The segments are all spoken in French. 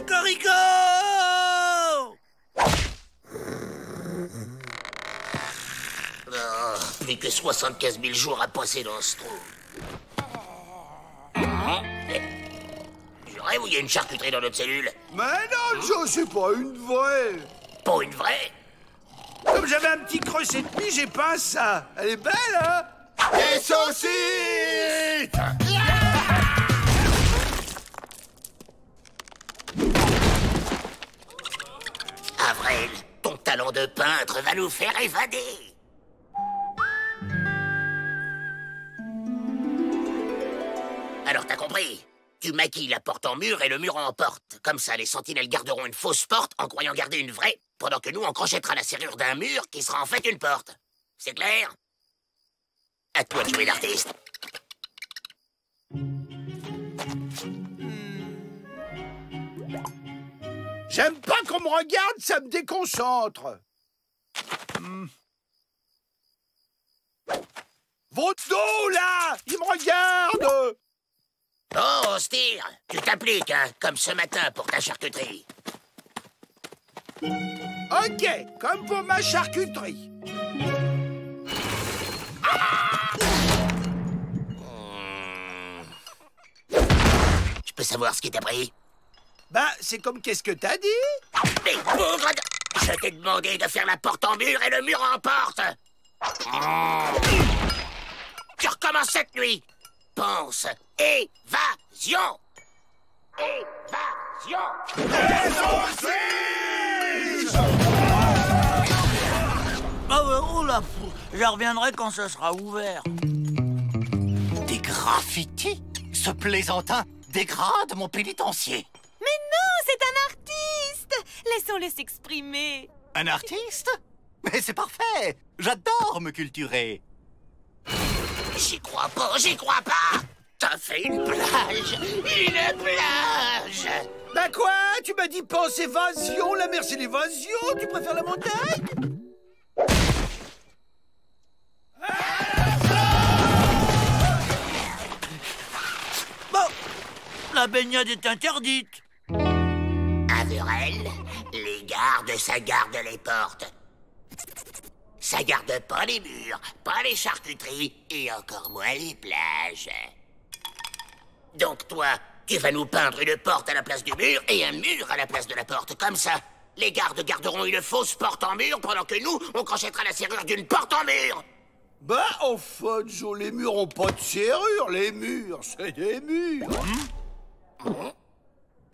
Cocorico! Oh, plus que 75 000 jours à passer dans ce trou. J'aurais où il y a une charcuterie dans notre cellule. Mais non, Joe, c'est pas une vraie. Pas une vraie? Comme j'avais un petit creux cette nuit, j'ai peint ça. Elle est belle, hein? Des saucisses! Avril, ton talent de peintre va nous faire évader. Alors t'as compris? Tu maquilles la porte en mur et le mur en porte. Comme ça, les sentinelles garderont une fausse porte en croyant garder une vraie, pendant que nous, on crochettera la serrure d'un mur qui sera en fait une porte. C'est clair? À toi de jouer l'artiste. J'aime pas qu'on me regarde, ça me déconcentre. Votre dos, là! Il me regarde! Oh, Styr, tu t'appliques, hein, comme ce matin pour ta charcuterie. Ok, comme pour ma charcuterie. Je peux savoir ce qui t'a pris? Bah, c'est comme qu'est-ce que t'as dit? Mais bougre de... Je t'ai demandé de faire la porte en mur et le mur en porte. Tu recommences cette nuit. Pense. Évasion. Évasion. Oh là, je reviendrai quand ce sera ouvert. Des graffitis? Ce plaisantin dégrade mon pénitencier. Mais non, c'est un artiste! Laissons-le s'exprimer. Un artiste? Mais c'est parfait! J'adore me culturer. J'y crois pas, j'y crois pas. T'as fait une plage. Une plage. Bah quoi? Tu m'as dit pense évasion, la mer c'est l'évasion. Tu préfères la montagne? Bon, la baignade est interdite. Averell, les gardes, ça garde les portes. Ça garde pas les murs, pas les charcuteries et encore moins les plages. Donc toi, tu vas nous peindre une porte à la place du mur et un mur à la place de la porte. Comme ça, les gardes garderont une fausse porte en mur pendant que nous, on crochettera la serrure d'une porte en mur. Bah, au fait, Joe, les murs ont pas de serrure. Les murs, c'est des murs.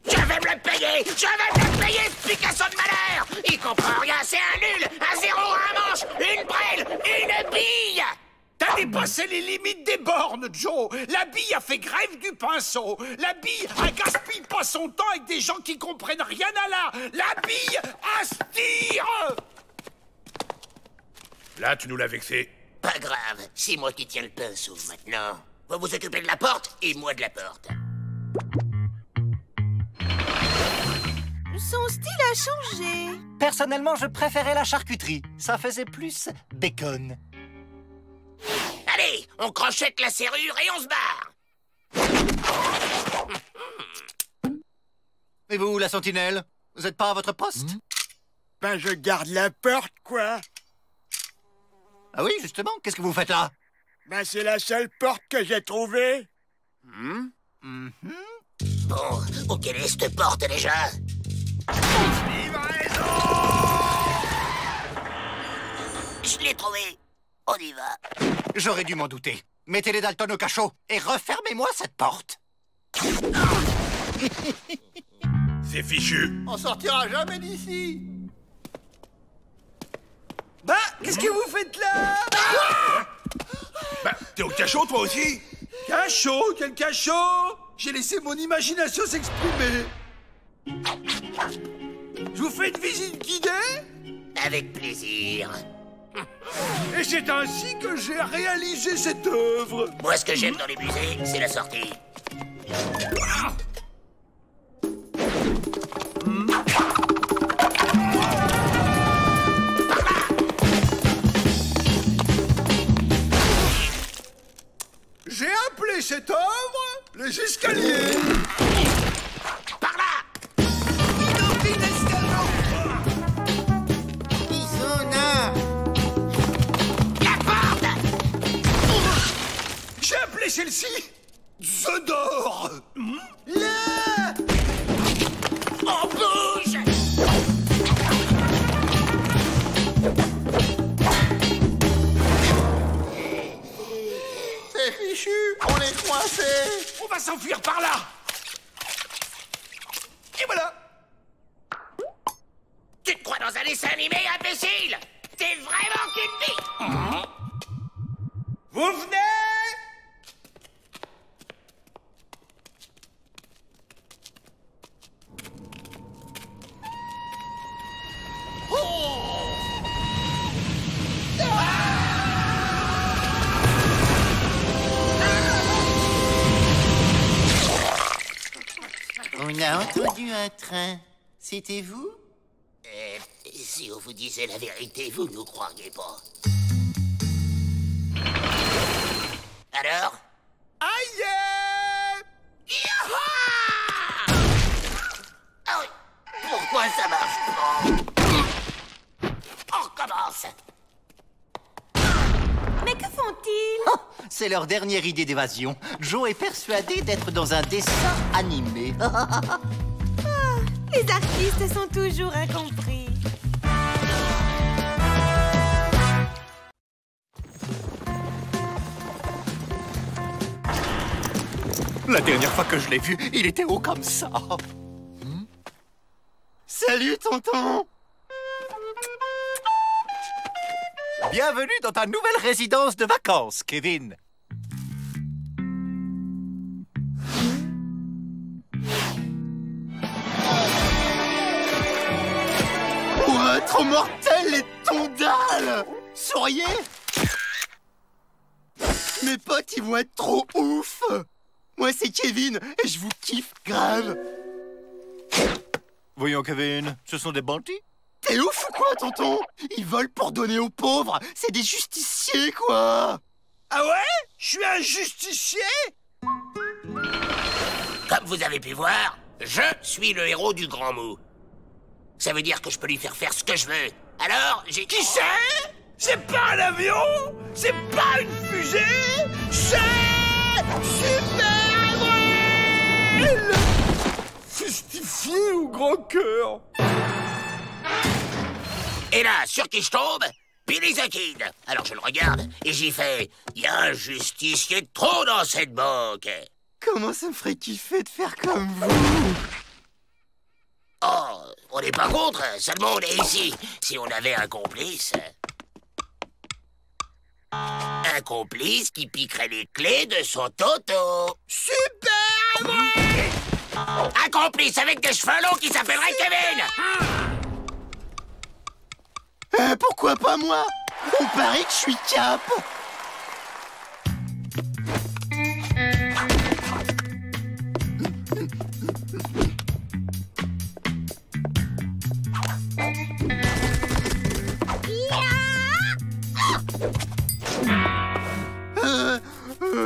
Je vais me le payer! Je vais me le payer, ce Picasso de malheur! Il comprend rien, c'est un nul! Un zéro, un manche, une brêle, une bille! T'as dépassé les limites des bornes, Joe. La bille a fait grève du pinceau. La bille a gaspillé pas son temps avec des gens qui comprennent rien à la bille aspire. Là, tu nous l'as vexé. Pas grave, c'est moi qui tiens le pinceau maintenant. Vous vous occupez de la porte et moi de la porte. Son style a changé. Personnellement, je préférais la charcuterie. Ça faisait plus bacon. Allez, on crochette la serrure et on se barre. Et vous, la sentinelle? Vous êtes pas à votre poste? Ben, je garde la porte, quoi. Ah oui, justement, qu'est-ce que vous faites là? Ben, c'est la seule porte que j'ai trouvée. Bon, où quelle est cette porte déjà? Je l'ai trouvé. On y va. J'aurais dû m'en douter. Mettez les Dalton au cachot et refermez-moi cette porte. C'est fichu. On sortira jamais d'ici. Bah, qu'est-ce que vous faites là? Bah, t'es au cachot, toi aussi? Cachot? Quel cachot? J'ai laissé mon imagination s'exprimer. Je vous fais une visite guidée? Avec plaisir. Et c'est ainsi que j'ai réalisé cette œuvre. Moi, ce que j'aime dans les musées, c'est la sortie. J'ai appelé cette œuvre les escaliers. Par là! appelé celle-ci Zodor. Là! On bouge! C'est fichu, on est coincés. On va s'enfuir par là. Et voilà. Tu te crois dans un dessin animé, imbécile? T'es vraiment qu'une bille! Vous venez? On a entendu un train. C'était vous? Si on vous disait la vérité, vous ne nous croiriez pas. Alors? Aïe! Yaha! Ah oui, pourquoi ça marche pas? On recommence. Mais que font-ils? Oh, c'est leur dernière idée d'évasion. Joe est persuadé d'être dans un dessin animé. Les artistes sont toujours incompris. La dernière fois que je l'ai vu, il était haut comme ça. Salut, tonton. Bienvenue dans ta nouvelle résidence de vacances, Kevin. Ouais, trop mortel, les tondales. Souriez. Mes potes, ils vont être trop ouf. Moi, c'est Kevin, et je vous kiffe grave. Voyons, Kevin, ce sont des bandits? T'es ouf ou quoi, tonton? Ils volent pour donner aux pauvres. C'est des justiciers, quoi. Ah ouais? Je suis un justicier? Comme vous avez pu voir, je suis le héros du Grand Mou. Ça veut dire que je peux lui faire ce que je veux. Alors, j'ai... Qui c'est? C'est pas un avion? C'est pas une fusée? C'est... Super-Héros! Justifié au grand cœur. Et là, sur qui je tombe? Billy the Kid. Alors je le regarde et j'y fais... Il y a un justicier de trop dans cette banque. Comment ça me ferait kiffer de faire comme vous? Oh, on n'est pas contre, seulement on est ici. Si on avait un complice... Un complice qui piquerait les clés de son toto. Super! Un complice avec des cheveux longs qui s'appellerait Kevin. Pourquoi pas moi? On paraît que je suis cap.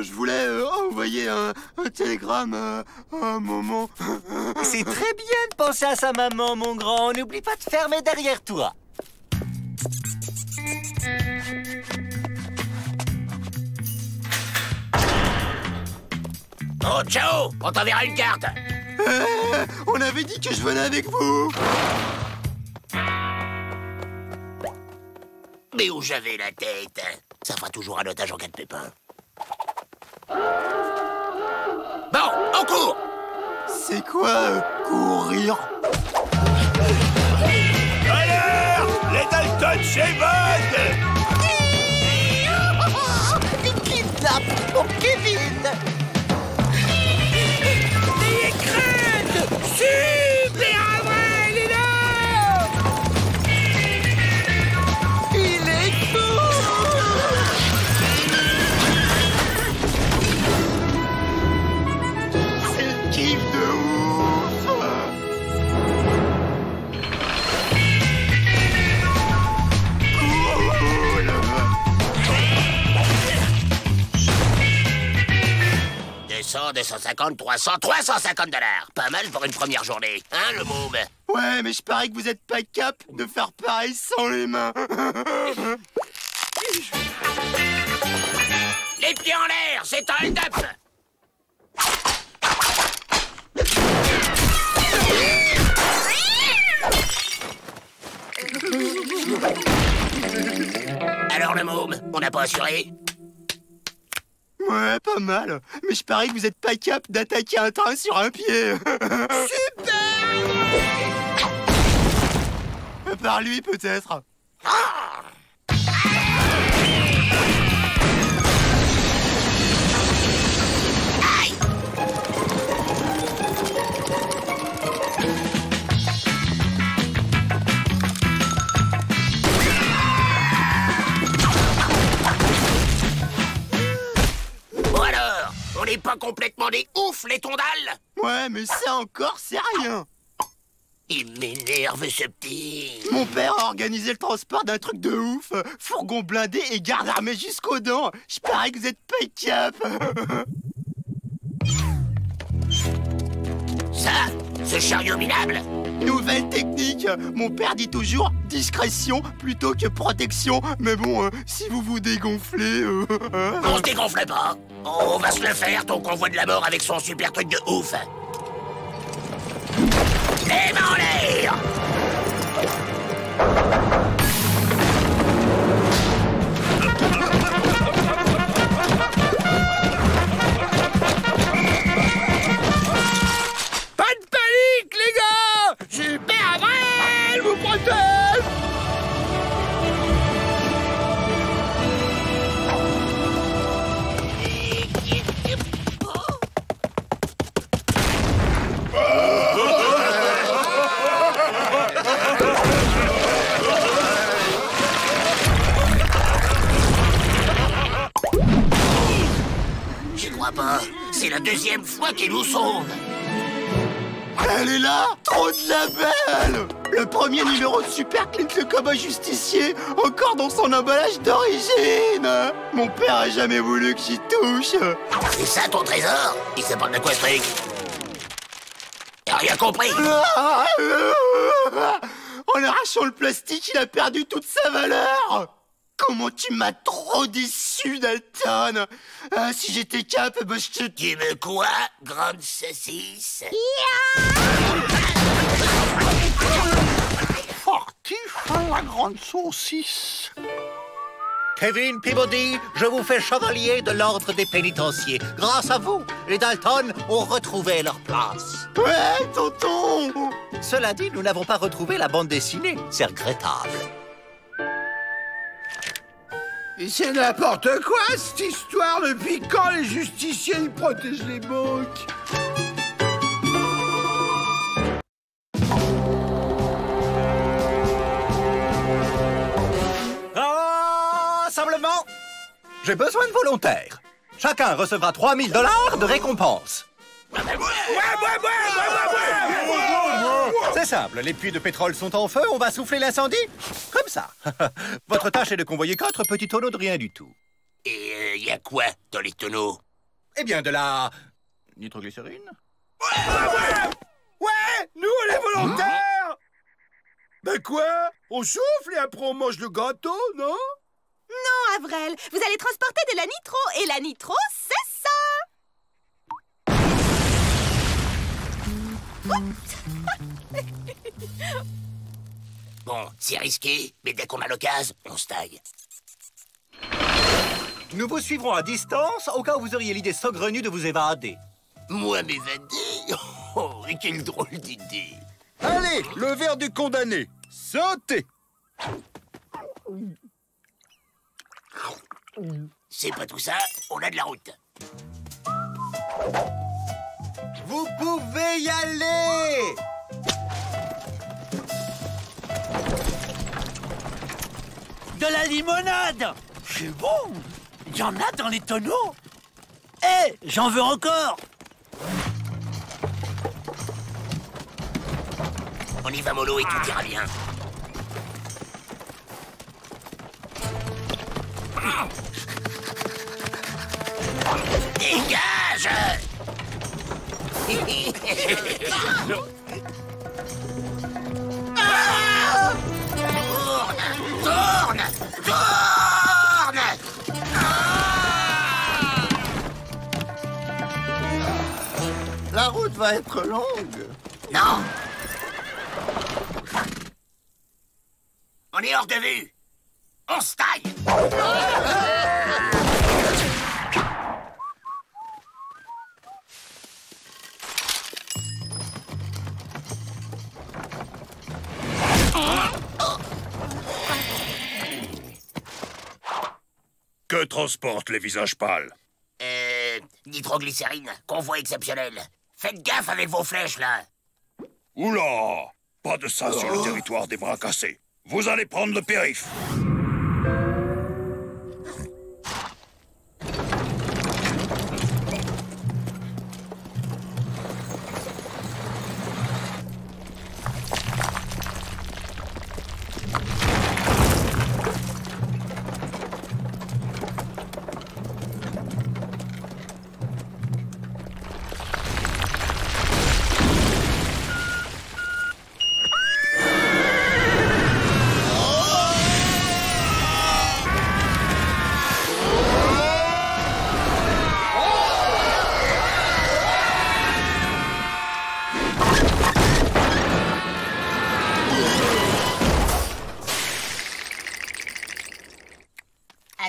Je voulais envoyer un télégramme à un moment. C'est très bien de penser à sa maman, mon grand. N'oublie pas de fermer derrière toi. Oh, ciao! On t'enverra une carte. On avait dit que je venais avec vous. Mais où j'avais la tête? Ça fera toujours un otage en cas de pépin. Bon, on court! C'est quoi, courir? Alors, les Dalton s'évadent! Il kidnappe mon Kevin! Les crêtes! Super-Héros, il est là! Il est fou! C'est le kiff de ouf! Cool! 200, 250, 300, 350 $. Pas mal pour une première journée, hein, le môme? Ouais, mais je parie que vous êtes pas cap de faire pareil sans les mains. Les pieds en l'air, c'est un hold-up. Alors le môme, on n'a pas assuré? Ouais, pas mal. Mais je parie que vous êtes pas capable d'attaquer un train sur un pied. Super! Par lui, peut-être. Bon alors, on n'est pas complètement des oufs, les tondales? Ouais, mais ça encore, c'est rien. Il m'énerve, ce petit. Mon père a organisé le transport d'un truc de ouf. Fourgon blindé et garde armée jusqu'aux dents. Je parie que vous êtes pas cap. Ça, ce chariot minable? Nouvelle technique. Mon père dit toujours discrétion plutôt que protection. Mais bon, si vous vous dégonflez... On se dégonfle pas. On va se le faire, ton convoi de la mort avec son super truc de ouf. Les mains en l'air! Pas de panique, les gars! Super Avril vous protège! J'y crois pas. C'est la deuxième fois qu'il nous sauve. Elle est là! Trop de labels! Le premier numéro de Super Clint le cowboy justicier, encore dans son emballage d'origine! Mon père a jamais voulu que j'y touche! C'est ça ton trésor? Il se parle de quoi ce truc? T'as rien compris? En arrachant le plastique, il a perdu toute sa valeur! Comment tu m'as trop déçu, Dalton! Si j'étais cap, bah je te... Tu veux quoi, grande saucisse? Fortif, la grande saucisse. Kevin Peabody, je vous fais chevalier de l'ordre des pénitenciers. Grâce à vous, les Dalton ont retrouvé leur place. Ouais, tonton! Cela dit, nous n'avons pas retrouvé la bande dessinée. C'est regrettable. Et c'est n'importe quoi, cette histoire. Depuis quand les justiciers, ils protègent les banques? Rassemblement! J'ai besoin de volontaires. Chacun recevra 3000 $ de récompense. C'est simple, les puits de pétrole sont en feu, on va souffler l'incendie. Comme ça. Votre tâche est de convoyer 4 petits tonneaux de rien du tout. Et y a quoi dans les tonneaux? Eh bien, de la... nitroglycérine? Ouais, nous on est volontaires. Ben quoi? On souffle et après on mange le gâteau, non? Non, Avril, vous allez transporter de la nitro. Et la nitro, c'est ça. Bon, c'est risqué, mais dès qu'on a l'occasion, on se taille. Nous vous suivrons à distance au cas où vous auriez l'idée saugrenue de vous évader. Moi m'évader? Oh, quelle drôle d'idée. Allez, le verre du condamné. Sautez! C'est pas tout ça, on a de la route. Vous pouvez y aller! De la limonade! C'est bon! Il y en a dans les tonneaux! Hé, j'en veux encore! On y va mollo et tout ira bien. Dégage! Tourne! Tourne! La route va être longue. Non. On est hors de vue. On se taille. Que transportent les visages pâles? Nitroglycérine, convoi exceptionnel. Faites gaffe avec vos flèches, là. Oula! Pas de ça sur le territoire des bras cassés. Vous allez prendre le périph'.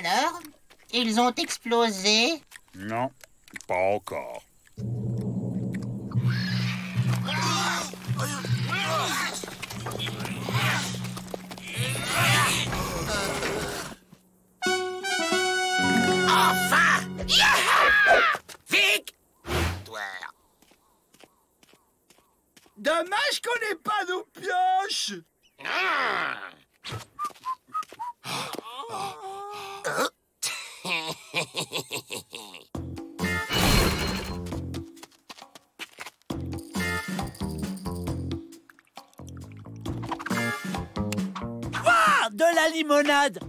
Alors, ils ont explosé? Non, pas encore. Enfin! Vic! Toi. Dommage qu'on n'ait pas nos pioches. Ah, de la limonade!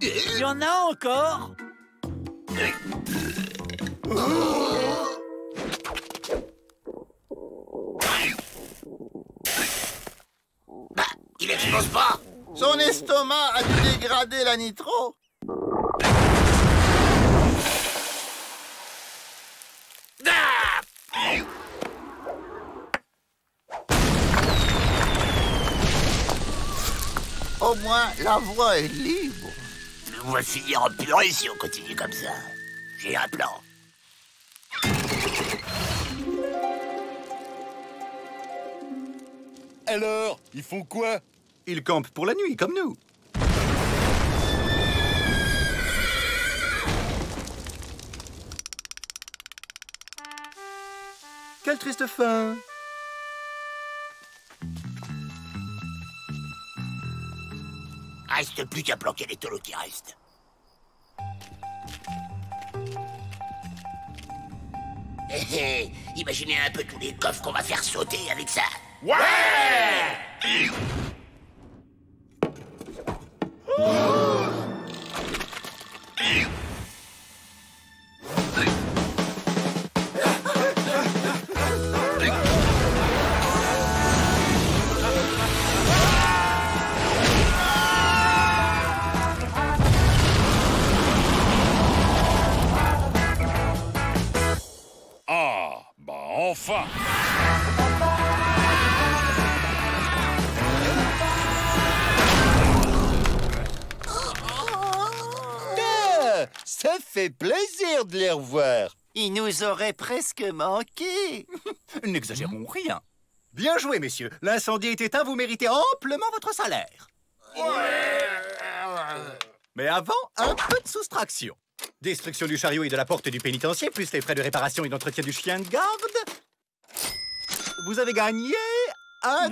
Il y en a encore? Bah, il explose pas. Son estomac a dû dégrader la nitro. Au moins, la voie est libre. On va finir en purée si on continue comme ça. J'ai un plan. Alors, ils font quoi? Ils campent pour la nuit, comme nous. Quelle triste fin. Reste plus qu'à planquer les tolos qui restent. Imaginez un peu tous les coffres qu'on va faire sauter avec ça. Ouais! Ah, bah enfin! Ça fait plaisir de les revoir. Il nous aurait presque manqué. N'exagérons rien. Bien joué, messieurs. L'incendie est éteint, vous méritez amplement votre salaire. Mais avant, un peu de soustraction. Destruction du chariot et de la porte du pénitencier, plus les frais de réparation et d'entretien du chien de garde. Vous avez gagné $1.